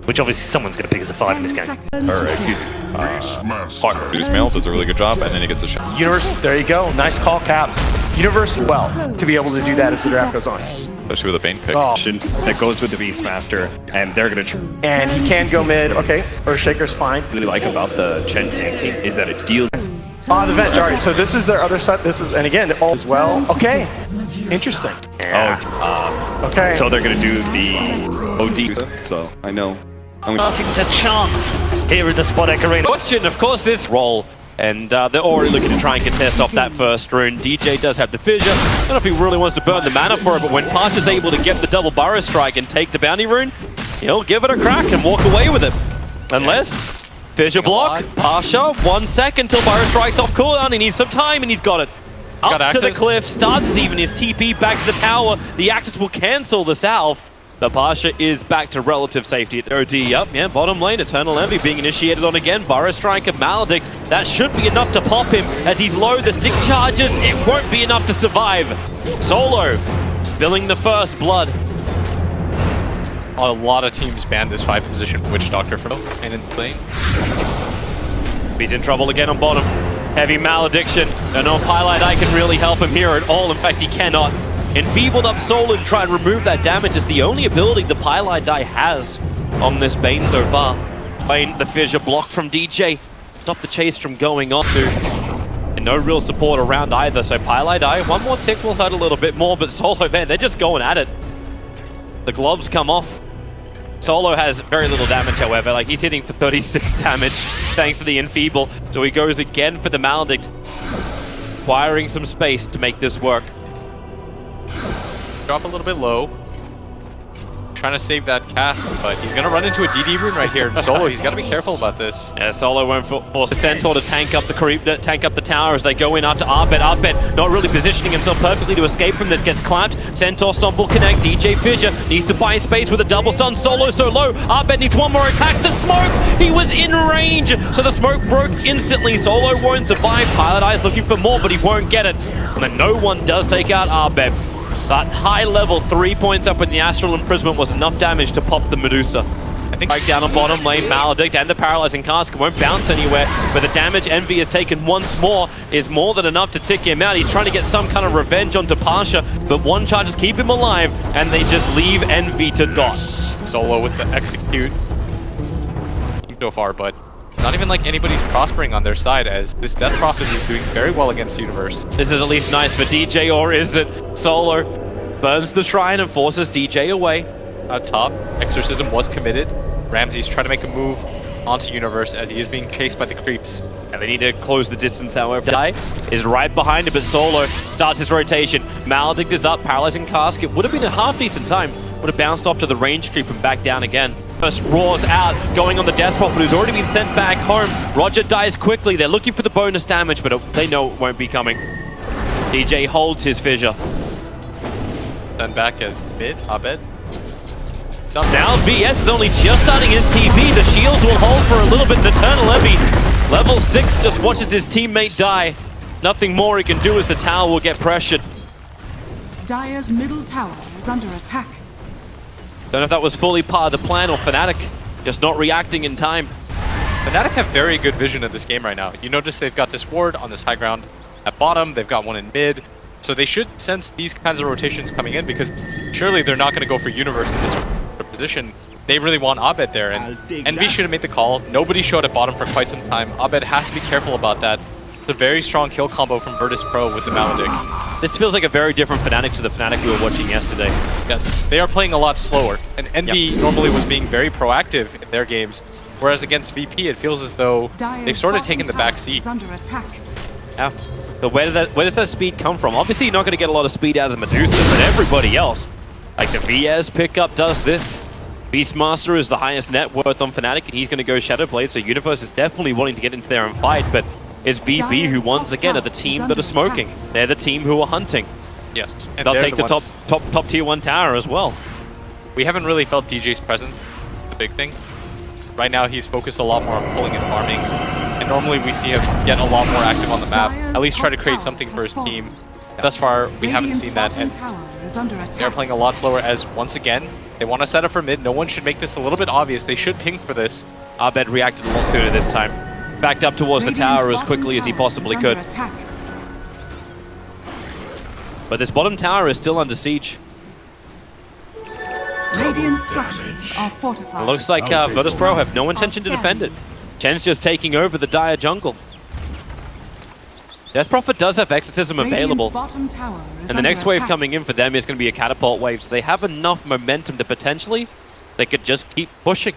which obviously someone's going to pick as a 5 in this game. Or excuse me, Hawk Boost Mail does a really good job, and then he gets a shot. Universe, there you go. Nice call, Cap. Universe, well, to be able to do that as the draft goes on. Especially with a Bane pick. Oh. That goes with the Beastmaster, and they're gonna. And he can go mid. Okay, or Shaker's fine. Really like about the Chen King is that it deals. The venge. All right, so this is their other side. This is, and again, all as well. Okay, interesting. Yeah. Okay. So they're gonna do the OD. So I know. Starting to chant here in the Spodek Arena. Question, of course, this role. And they're already looking to try and contest off that first rune. DJ does have the fissure. I don't know if he really wants to burn the mana for it, but when Pasha's able to get the double burrow strike and take the bounty rune, he'll give it a crack and walk away with it. Unless, fissure block, Pasha, 1 second till burrow strike's off cooldown. He needs some time and he's got it. Up to the cliff, starts even his TP back to the tower. The Axis will cancel the salve. The Pasha is back to relative safety at OD. Up, yeah, bottom lane, Eternal Envy being initiated on again. Burrow Striker, Maledict. That should be enough to pop him as he's low. The stick charges, it won't be enough to survive. Solo, spilling the first blood. A lot of teams banned this 5 position Witch Doctor for and in the lane. He's in trouble again on bottom. Heavy Malediction. No highlight I can really help him here at all. In fact, he cannot. Enfeebled up Solo to try and remove that damage is the only ability the Pylai Die has on this Bane so far. Bane, the fissure block from DJ. Stop the chase from going on to. And no real support around either, so Pylai Die, one more tick will hurt a little bit more, but Solo, man, they're just going at it. The gloves come off. Solo has very little damage, however. Like, he's hitting for 36 damage thanks to the Enfeeble. So he goes again for the Maledict, acquiring some space to make this work. Drop a little bit low. Trying to save that cast, but he's going to run into a DD rune right here in Solo. He's got to be careful about this. Yeah, Solo won't force the Centaur to tank up the creep, tank up the tower as they go in after Arbet. Arbet not really positioning himself perfectly to escape from this. Gets clamped. Centaur Stomp will connect. DJ Fissure needs to buy space with a double stun. Solo so low. Arbet needs one more attack. The smoke! He was in range! So the smoke broke instantly. Solo won't survive. Pilot Eye is looking for more, but he won't get it. And then no one does take out Arbet. That high level 3 points up with the Astral Imprisonment was enough damage to pop the Medusa. I think right down on bottom lane, Maledict and the Paralyzing Cask won't bounce anywhere, but the damage Envy has taken once more is more than enough to tick him out. He's trying to get some kind of revenge onto Pasha, but one charges keep him alive, and they just leave Envy to dot. Solo with the execute so far, but not even like anybody's prospering on their side, as this Death Prophet is doing very well against Universe. This is at least nice for DJ, or is it? Solo burns the shrine and forces DJ away. Top, Exorcism was committed. Ramsey's trying to make a move onto Universe as he is being chased by the creeps. And they need to close the distance, however. Die is right behind him, but Solo starts his rotation. Maledict is up, Paralyzing Cask. It would have been a half-decent time. Would have bounced off to the range creep and back down again. First roars out, going on the Death Prophet, who's already been sent back home. Roger dies quickly. They're looking for the bonus damage, but they know it won't be coming. DJ holds his fissure. Then back as mid, Abed. Now VS is only just starting his TP. The shields will hold for a little bit. The Eternal Envy, level 6, just watches his teammate die. Nothing more he can do as the tower will get pressured. Dire's middle tower is under attack. Don't know if that was fully part of the plan or Fnatic just not reacting in time. Fnatic have very good vision of this game right now. You notice they've got this ward on this high ground at bottom. They've got one in mid. So they should sense these kinds of rotations coming in, because surely they're not going to go for Universe in this position. They really want Abed there, and Envy should have made the call. Nobody showed at bottom for quite some time. Abed has to be careful about that. It's a very strong kill combo from Virtus.Pro with the Maledict. This feels like a very different Fnatic to the Fnatic we were watching yesterday. Yes, they are playing a lot slower, and Envy normally was being very proactive in their games, whereas against VP it feels as though they've sort of taken the back seat. Yeah. So where does that speed come from? Obviously you're not going to get a lot of speed out of the Medusa, but everybody else, like the VS pickup does this. Beastmaster is the highest net worth on Fnatic, and he's going to go Shadowblade, so Universe is definitely wanting to get into there and fight, but it's VP who once again are the team that are smoking. They're the team who are hunting. Yes, and they'll take the top tier 1 tower as well. We haven't really felt DJ's presence, the big thing. Right now he's focused a lot more on pulling and farming, and normally we see him get a lot more active on the map, at least try to create something for his team. Thus far, we haven't Radiant's seen that, bottom and tower is under they're attack. playing a lot slower as, once again, they want to set up for mid. No one should make this a little bit obvious. They should ping for this. Abed reacted a lot sooner this time. Backed up towards the Radiant's tower as bottom quickly as he tower possibly is under could. attack. But this bottom tower is still under siege. Radiant structures are fortified. It looks like Virtus.Pro have no intention to defend it. Chen's just taking over the dire jungle. Death Prophet does have Exorcism available. Bottom tower is And the under next wave attack. coming in for them is going to be a catapult wave, so they have enough momentum to potentially, they could just keep pushing.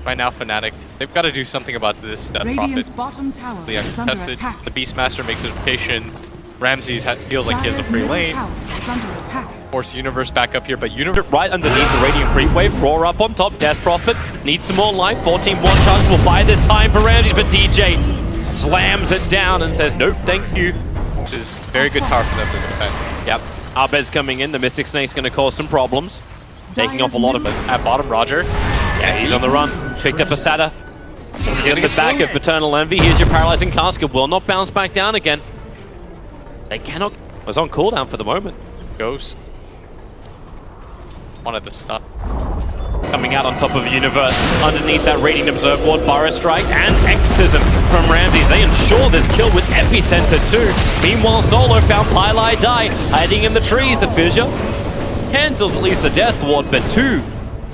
Right now, Fnatic, they've got to do something about this Death Radiant's Prophet. bottom tower They is under contested. attack. The Beastmaster makes his rotation. Ramses feels like he has a Dire's free middle lane. tower is under attack. Force Universe back up here, but Universe Right underneath the Radiant Creep Wave, Roar up on top, Death Prophet needs some more life, 14 one-shots will buy this time for Ramses, but DJ slams it down and says, nope, thank you. This is very good tower for them to defend. Yep, Abed's coming in, the Mystic Snake's going to cause some problems. Taking off a lot of us. At bottom, Roger. Yeah, he's on the run, picked up a Sata. Get the back of Eternal Envy, here's your Paralyzing Casket, will not bounce back down again. They cannot, was on cooldown for the moment. Ghost. Wanted the stun. Coming out on top of the Universe, underneath that Radiant Observe Ward, Burrow Strike, and Exorcism from Ramses. They ensure this kill with Epicenter too. Meanwhile, Solo found Pylai Die, hiding in the trees. The Fissure cancels at least the Death Ward, but 2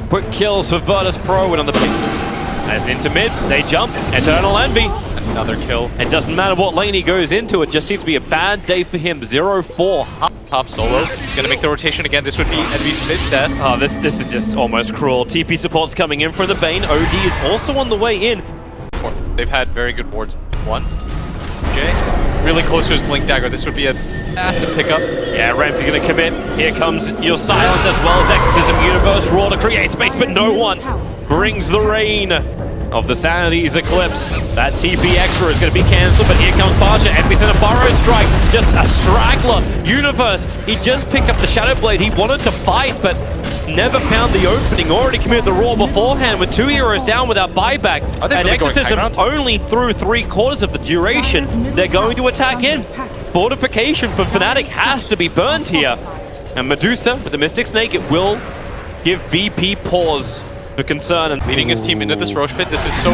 quick kills for Virtus.Pro, and on the pick. As into mid, they jump, Eternal Envy. Another kill. It doesn't matter what lane he goes into, it just seems to be a bad day for him. 0-4. Top Solo. He's going to make the rotation again. This would be Envy's mid-death. Oh, this is just almost cruel. TP support's coming in for the Bane. OD is also on the way in. They've had very good wards. One. Jay. Really close to his Blink Dagger. This would be a massive pickup. Yeah, Ramsey gonna commit. Here comes your silence as well as Exorcism Universe. Roar to create space, but no one brings the rain of the Sanity's Eclipse. That TP extra is gonna be cancelled, but here comes Barsha. Epicenter Burrow Strike, just a straggler. Universe, he just picked up the Shadow Blade. He wanted to fight, but never found the opening. Already committed the Roar beforehand with 2 heroes down without buyback. Are they And really going Exorcism high ground? only through 3/4 of the duration. They're going to attack in. Fortification for Fnatic has to be burned here. And Medusa with the Mystic Snake, it will give VP pause for concern. And Leading his team into this Roche pit. This is so...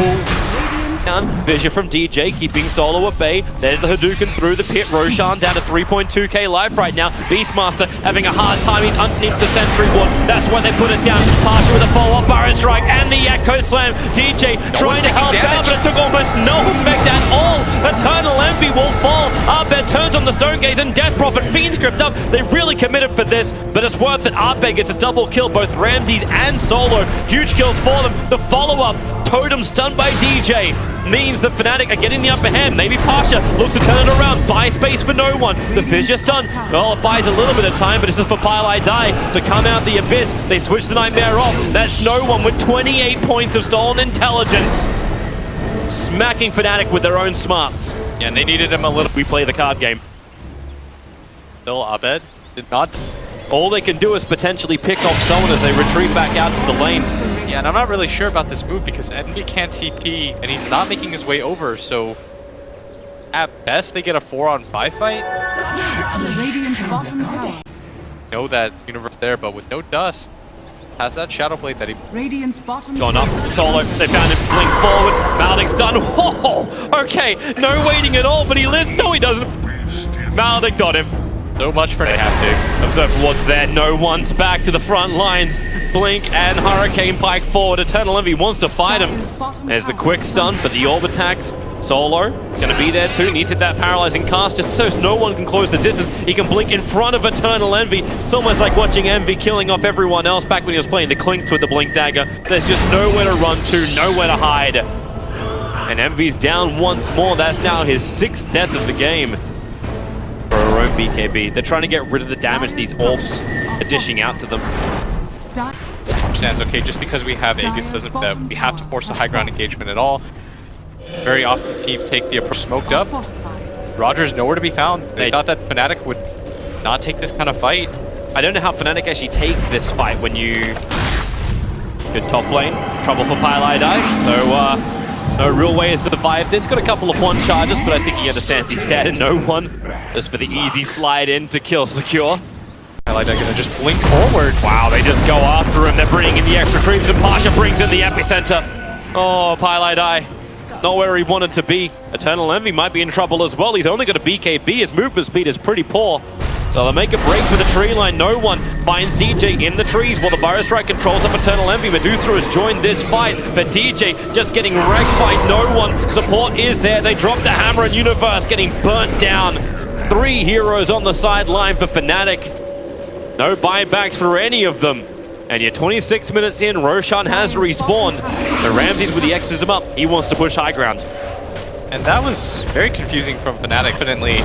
down. Vision from DJ, keeping Solo at bay. There's the Hadouken through the pit. Roshan down to 3.2k life right now. Beastmaster having a hard time. He's underneath the Sentry Ward. That's why they put it down. Pasha with a follow-up Burrow Strike and the Echo Slam. DJ trying to help out, but it took almost no effect at all. Eternal Envy will fall. Abed turns on the Stone Gaze and Death Prophet Fiend script up. They really committed for this, but it's worth it. Abed gets a double kill, both Ramses and Solo. Huge kills for them. The follow-up, Totem stunned by DJ, means that Fnatic are getting the upper hand. Maybe Pasha looks to turn it around, buy space for no one. The Fissure stun, well, it buys a little bit of time, but it's just for Pylai Die to come out the Abyss. They switch the Nightmare off. That's no one with 28 points of stolen intelligence. Smacking Fnatic with their own smarts. Yeah, and they needed him a little... We play the card game. Still, Abed did not... All they can do is potentially pick off someone as they retreat back out to the lane. Yeah, and I'm not really sure about this move because Envy can't TP, and he's not making his way over, so... At best, they get a 4-on-5 fight. The Radiant's bottom tower. Know that Universe there, but with no dust, has that Shadow Blade that he... Radiant's bottom Gone tower. up, Solo, they found him, blink forward, Maledict's done. Oh, okay, no waiting at all, but he lives. No, he doesn't. Maledic got him. So much for... They have to. Observe what's there. No one's back to the front lines. Blink and Hurricane Pike forward. Eternal Envy wants to fight him. There's the quick stun, but the orb attacks. Solo gonna be there too. Needs to hit that paralyzing cast just so no one can close the distance. He can blink in front of Eternal Envy. It's almost like watching Envy killing off everyone else back when he was playing the Clinks with the Blink Dagger. There's just nowhere to run to, nowhere to hide. And Envy's down once more. That's now his 6th death of the game. For our own BKB. They're trying to get rid of the damage these orbs are dishing out to them. Understands, okay, just because we have Aegis doesn't mean that we have to force a high ground engagement at all. Very often teams take the approach smoked up. Roger's nowhere to be found. They thought that Fnatic would not take this kind of fight. I don't know how Fnatic actually take this fight when you... Good top lane. Trouble for Pylai Die. So, No real way to survive this. Got a couple of one charges, but I think he understands he's dead and no one. Just for the easy slide in to kill Secure. Highlight are gonna just blink forward. Wow, they just go after him. They're bringing in the extra creeps, and Pasha brings in the epicenter. Oh, Pieliedie, not where he wanted to be. Eternal Envy might be in trouble as well. He's only got a BKB. His movement speed is pretty poor. So they'll make a break for the tree line. No one finds DJ in the trees while the Biostrike controls up Eternal Envy. Medusa has joined this fight, but DJ just getting wrecked by no one. Support is there. They drop the hammer, and Universe getting burnt down. 3 heroes on the sideline for Fnatic. No buybacks for any of them. And you're 26 minutes in, Roshan has respawned. The Ramses with the exorcism up. He wants to push high ground. And that was very confusing from Fnatic. Evidently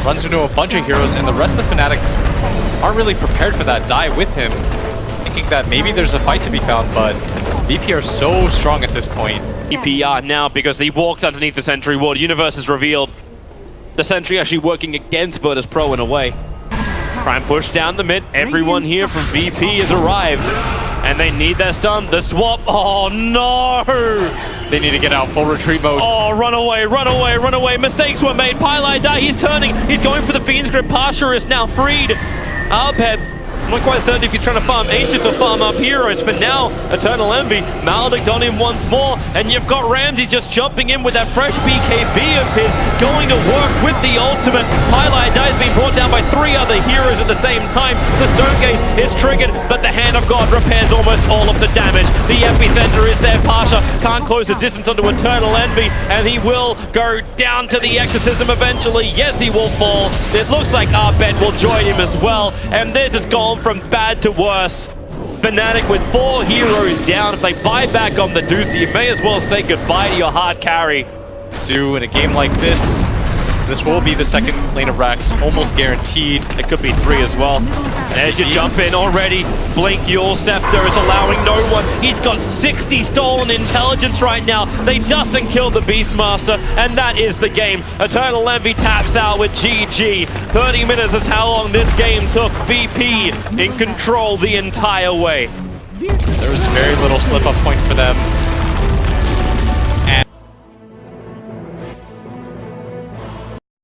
runs into a bunch of heroes, and the rest of Fnatic aren't really prepared for that die with him, thinking that maybe there's a fight to be found, but VP are so strong at this point. VP are now because he walks underneath the Sentry Ward. Universe is revealed. The Sentry actually working against Virtus.Pro in a way. Try and push down the mid. Everyone here from VP has arrived. And they need their stun. The swap. Oh no! They need to get out full retreat mode. Oh, run away, run away, run away. Mistakes were made. Pieliedie, he's turning. He's going for the Fiend's Grip. Pasha is now freed. Arbhead, I'm not quite certain if he's trying to farm Ancients or farm up heroes. For now, Eternal Envy, Maledict on him once more. And you've got Ramsey just jumping in with that fresh BKB of his, going to work with the ultimate. Pieliedie has been brought down by 3 other heroes at the same time. The Stone Gaze is triggered, but the Hand of God repairs almost all of the damage. The epicenter is there. Pasha can't close the distance onto Eternal Envy, and he will go down to the exorcism eventually. Yes, he will fall. It looks like Arbet will join him as well, and this has gone from bad to worse. Fnatic with 4 heroes down. If they buy back on the Deucey, you may as well say goodbye to your hard carry. In a game like this, this will be the second lane of racks, almost guaranteed. It could be 3 as well. There's your jump in already. Blink Yule Scepter is allowing no one. He's got 60 stolen intelligence right now. They dust and kill the Beastmaster, and that is the game. Eternal Envy taps out with GG. 30 minutes is how long this game took. VP in control the entire way. There was very little slip-up point for them.